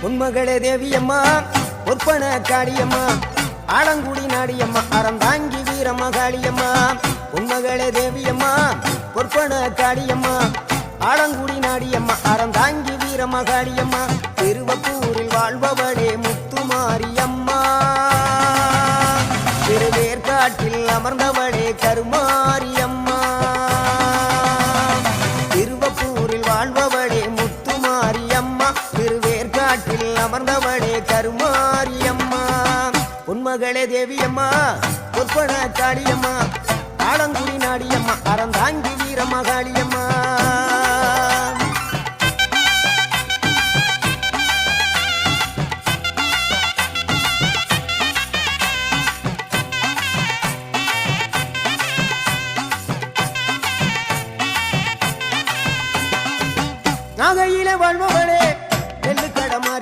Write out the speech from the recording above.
உன்மகளே தேவியம்மா ஒற்பன காளியம்மா ஆலங்குடி நாடியம்மா அறந்தாங்கி வீரமகாளியம்மா உன்மகளே தேவியம்மா ஒற்பன காளியம்மா ஆலங்குடி நாடியம்மா அறந்தாங்கி வீரமகாளியம்மா திருவப்பூரில் வாழ்பவளே முத்துமாரியம்மா திருவேற்காட்டில் அமர்ந்தவளே கருமாரியம்மா திருவப்பூரில் வாழ்பவளே முத்துமாரியம்மா திருவேற்காட்டில் அமர்ந்தவளே கருமாரியம்மா உன்மகளே தேவியம்மா ஒற்பன காளியம்மா ஆலங்குடி நாடியம்மா அறந்தாங்கி வீரமகாளியம்மா